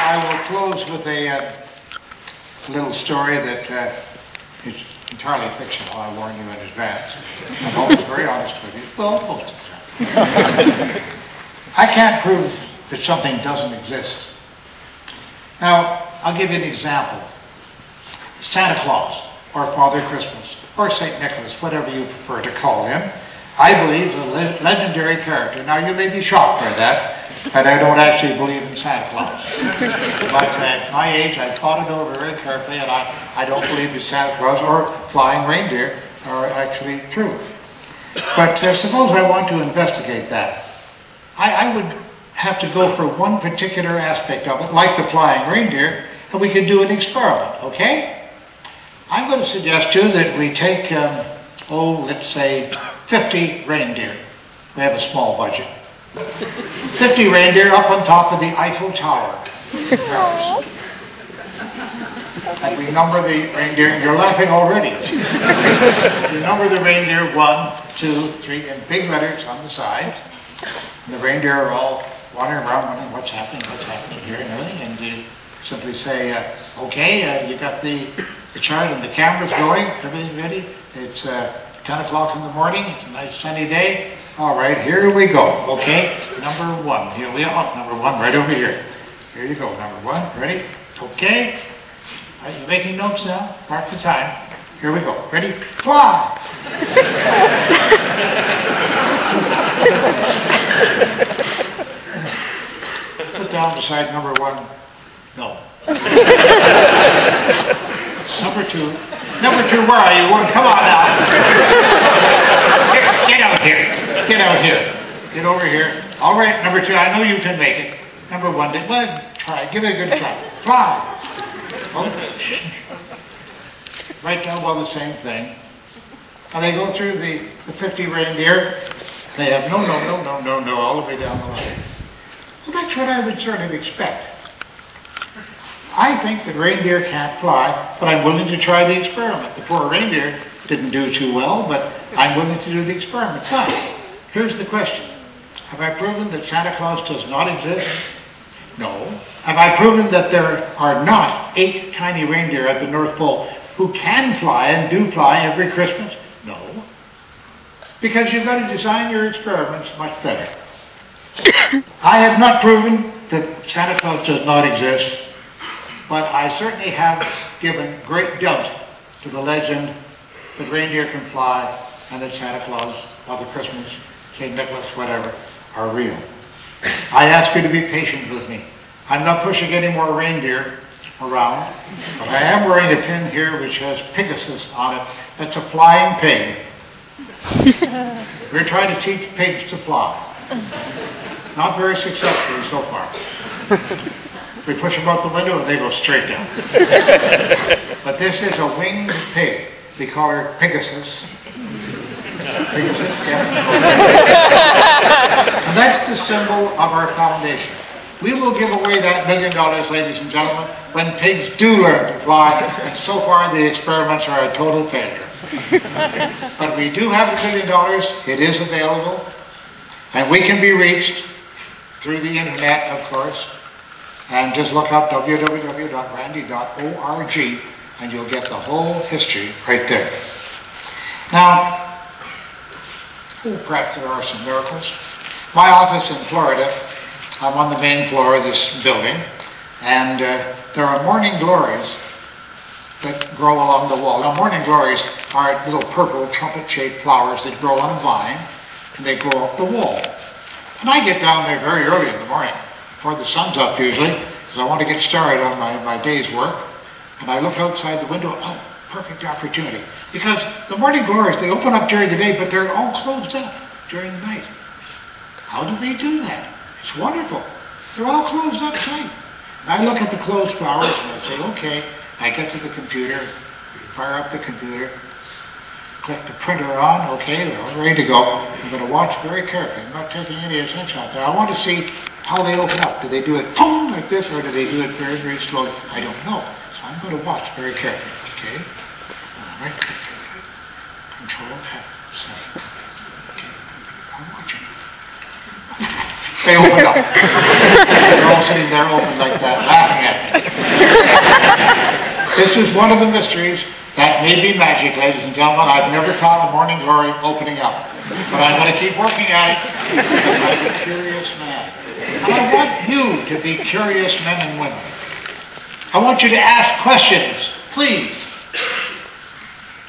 I will close with a little story that is entirely fictional. I warn you in advance. I'm always very honest with you. Well, most of the time. I can't prove that something doesn't exist. Now, I'll give you an example. Santa Claus, or Father Christmas, or St. Nicholas, whatever you prefer to call him, I believe is a legendary character. Now, you may be shocked by that, and I don't actually believe in Santa Claus. But at my age, I've thought it over very carefully, and I don't believe that Santa Claus or flying reindeer are actually true. But suppose I want to investigate that. I would have to go for one particular aspect of it, like the flying reindeer, and we could do an experiment, okay? I'm going to suggest to you that we take, let's say 50 reindeer. We have a small budget. 50 reindeer up on top of the Eiffel Tower in Paris. And we number the reindeer, you're laughing already. You number the reindeer 1, 2, 3 in big letters on the sides. And the reindeer are all wandering around wondering what's happening here and everything. And you simply say, okay, you got the chart and the camera's going, everything's ready. It's 10 o'clock in the morning, it's a nice sunny day. All right, here we go, okay? Number 1, here we are, number 1 right over here. Here you go, number 1, ready? Okay. Are you making notes now? Mark the time. Here we go, ready? Fly! Put down beside number 1, no. Number 2, where are you? Come on now. Get out here. Get out here. Get over here. All right, number 2, I know you can make it. Number 1, well, try. Give it a good try. Fly. Oh. Right now, well, the same thing. And they go through the 50 reindeer. And they have no, all the way down the line. Well, that's what I would sort of expect. I think that reindeer can't fly, but I'm willing to try the experiment. The poor reindeer didn't do too well, but I'm willing to do the experiment. But here's the question. Have I proven that Santa Claus does not exist? No. Have I proven that there are not 8 tiny reindeer at the North Pole who can fly and do fly every Christmas? No. Because you've got to design your experiments much better. I have not proven that Santa Claus does not exist. But I certainly have given great doubt to the legend that reindeer can fly and that Santa Claus, Father Christmas, St. Nicholas, whatever, are real. I ask you to be patient with me. I'm not pushing any more reindeer around, but I am wearing a pin here which has Pegasus on it. That's a flying pig. We're trying to teach pigs to fly. Not very successfully so far. We push them out the window and they go straight down. But this is a winged pig. They call her Pegasus. Pegasus, yeah. And that's the symbol of our foundation. We will give away that $1 million, ladies and gentlemen, when pigs do learn to fly, and so far the experiments are a total failure. But we do have $1 million. It is available. And we can be reached through the internet, of course. And just look up www.randy.org and you'll get the whole history right there. Now, perhaps there are some miracles. My office in Florida, I'm on the main floor of this building, and there are morning glories that grow along the wall. Now, morning glories are little purple trumpet-shaped flowers that grow on a vine, and they grow up the wall. And I get down there very early in the morning, before the sun's up usually, because I want to get started on my day's work. And I look outside the window, oh, perfect opportunity. Because the morning glories, they open up during the day, but they're all closed up during the night. How do they do that? It's wonderful. They're all closed up tight. And I look at the closed flowers and I say, okay, I get to the computer, fire up the computer, click the printer on, okay, well, ready to go. I'm going to watch very carefully. I'm not taking any attention out there. I want to see how they open up. Do they do it boom like this, or do they do it very, very slowly? I don't know. So I'm going to watch very carefully, okay? All right, control that. So, okay, I'm watching. They open up. They're all sitting there open like that, laughing This is one of the mysteries that may be magic, ladies and gentlemen. I've never caught a morning glory opening up. But I'm going to keep working at it because I'm a curious man. And I want you to be curious men and women. I want you to ask questions, please.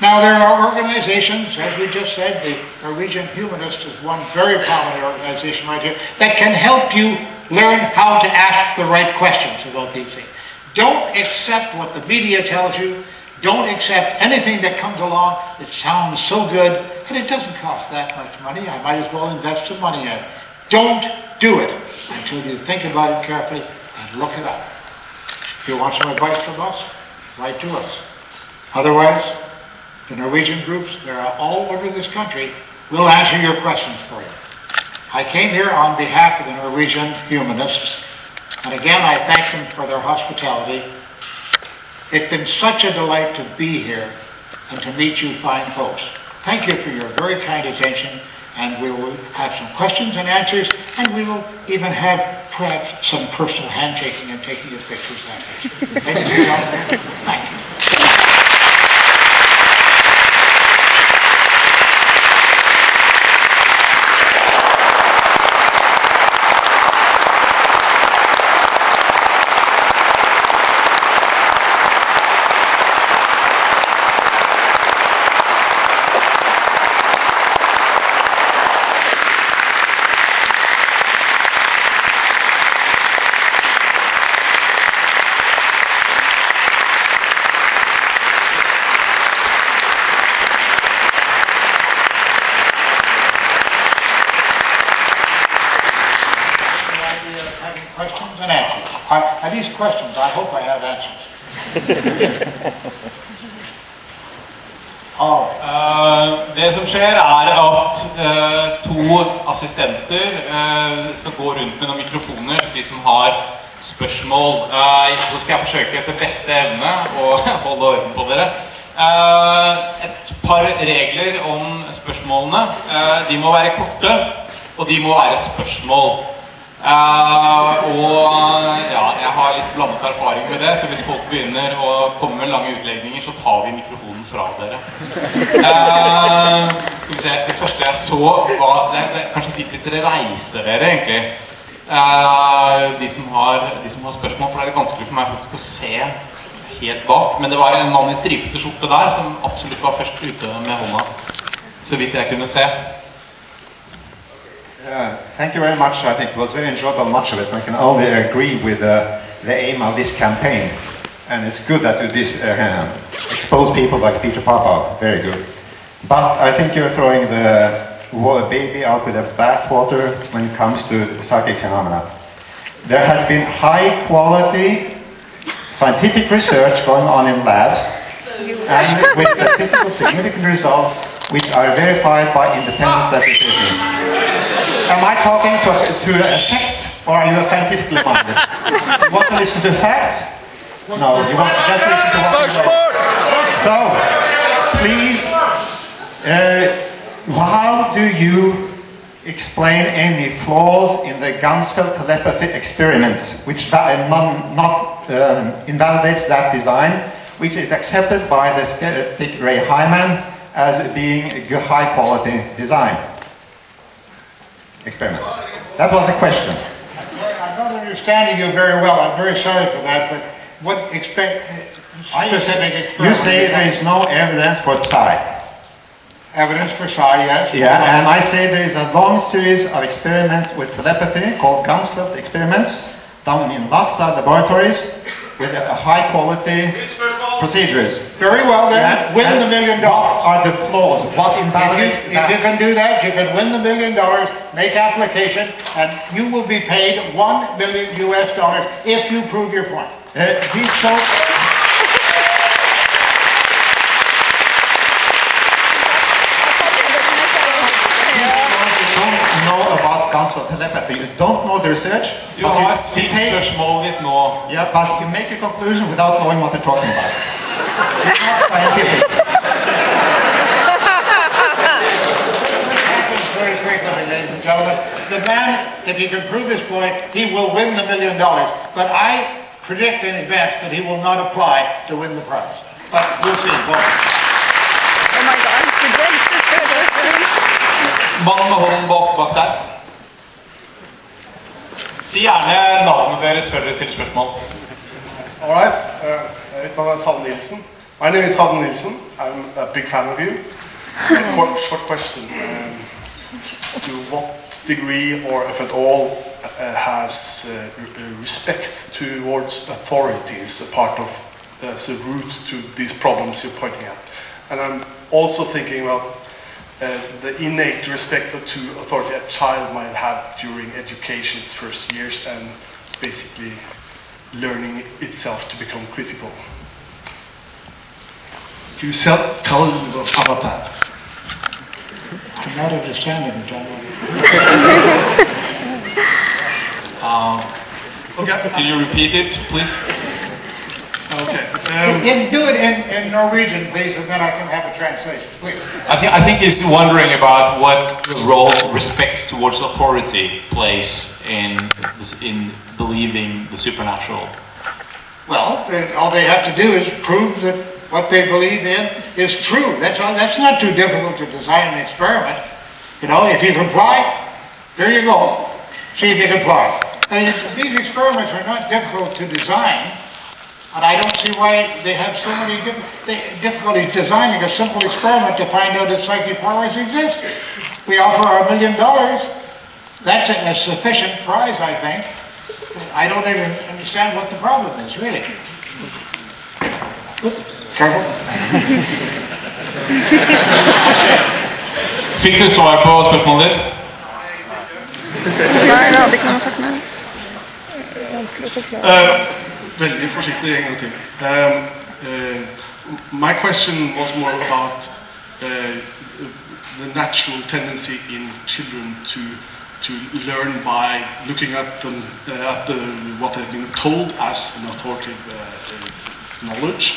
Now, there are organizations, as we just said, the Norwegian Humanist is one very prominent organization right here, that can help you learn how to ask the right questions about these things. Don't accept what the media tells you. Don't accept anything that comes along that sounds so good, and it doesn't cost that much money. I might as well invest some money in it. Don't do it until you think about it carefully and look it up. If you want some advice from us, write to us. Otherwise, the Norwegian groups, they're all over this country, will answer your questions for you. I came here on behalf of the Norwegian Humanists, and again I thank them for their hospitality. It's been such a delight to be here and to meet you fine folks. Thank you for your very kind attention, and we will have some questions and answers, and we will even have perhaps some personal handshaking and taking of pictures after. Ladies and gentlemen, thank you. Questions and answers. Are these questions? I hope I have answers. Det som skjer at to assistenter skal gå rundt med noen mikrofoner, de som har spørsmål. Så skal jeg forsøke etter beste evne å holde orden på dere. Et par regler om spørsmålene. De må være korte, og de må være spørsmål. Jeg har litt blandet erfaring med det, så hvis folk begynner å komme med lange utlegninger, så tar vi mikrofonen fra dere. Skal vi se, det første jeg så var, det er kanskje fint hvis dere reiser dere egentlig. De som har spørsmål, for det er vanskelig for meg faktisk å se helt bak, men det var en mann i stripete skjorte der som absolutt var først ute med hånda, så vidt jeg kunne se. Thank you very much. I think it was very enjoyable, much of it. I can only agree with the aim of this campaign. And it's good that you expose people like Peter Papa. Very good. But I think you're throwing the baby out with the bathwater when it comes to psychic phenomena. There has been high quality scientific research going on in labs and with statistical significant results which are verified by independent statisticians. Am I talking to a sect, or are you scientifically minded? You want to listen to facts? No, you want to just listen to what you know. So, please, how do you explain any flaws in the Ganzfeld telepathy experiments, which invalidates that design, which is accepted by the skeptic Ray Hyman as being a high-quality design? Experiments. That was a question. I'm not understanding you very well. I'm very sorry for that, but what specific experiment? You say there is no evidence for psi. Evidence for psi, yes. Yeah, and I say there is a long series of experiments with telepathy called Ganzfeld experiments done in lots of laboratories with a high quality procedures. Very well then, win the $1 million. What are the flaws? What invalidates that? If you can do that, you can win the $1 million, make application, and you will be paid $1 million if you prove your point. These folks... Ganzfeld telepathy. You don't know the research. You have spørsmål litt nå. Yeah, but you make a conclusion without knowing what they're talking about. It's not scientific. Very frequently, ladies and gentlemen, the man, if he can prove his point, he will win the $1 million. But I predict in advance that he will not apply to win the prize. But we'll see. Oh my God, Mannen med hånden bak der. Si gjerne navnet deres før dere stiller spørsmål. All right. Mitt navn Sadden Nielsen. My name is Sadden Nielsen. I'm a big fan of you. Short question. To what degree, or if at all, has respect towards authorities a part of the root to these problems you're pointing at? And I'm also thinking about the innate respect to authority a child might have during education's first years and basically learning itself to become critical. Can you tell us about that? I'm not understanding it, John. Okay. Can you repeat it, please? Okay. Do it in Norwegian, please, and then I can have a translation, please. I think he's wondering about what role respect towards authority plays in believing the supernatural. Well, all they have to do is prove that what they believe in is true. That's all. That's not too difficult to design an experiment. You know, if you can fly, here you go. See if you can fly. And these experiments are not difficult to design, and I don't see why they have so many difficulties designing a simple experiment to find out if psychic powers exist. We offer $1 million. That's a sufficient prize, I think. I don't even understand what the problem is, really. Careful. Fikk du svar på spørsmålet ditt? Nei, jeg hadde ikke noe sagt med det. Veldig forsiktig en gang til. My question was more about the natural tendency in children to learn by looking at them what they've been told as an authoritative knowledge,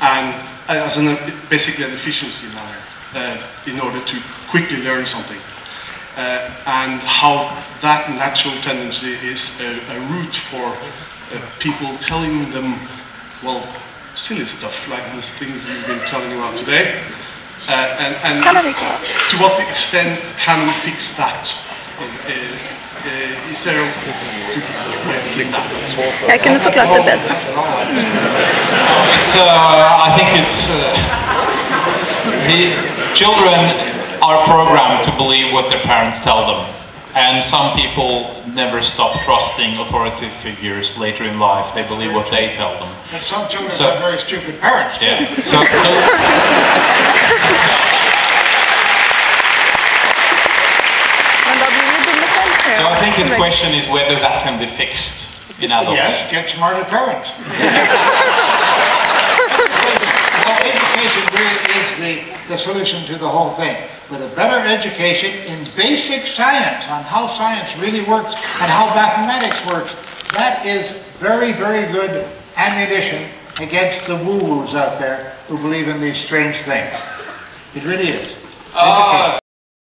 and as basically an efficiency manner in order to quickly learn something, and how that natural tendency is a route for people telling them, well, silly stuff like the things you've been telling about today, and to what extent can we fix that? Is there a way to do that? Jeg kunne forklart det bedre. I think it's the children are programmed to believe what their parents tell them, and some people never stop trusting authoritative figures later in life. They believe what they tell them. And some children have very stupid parents, too. Yeah. So I think his question is whether that can be fixed in adults. Yes, get smarter parents. Well, education really is the solution to the whole thing. With a better education in basic science, on how science really works and how mathematics works, that is very, very good ammunition against the woo-woos out there who believe in these strange things. It really is. Education.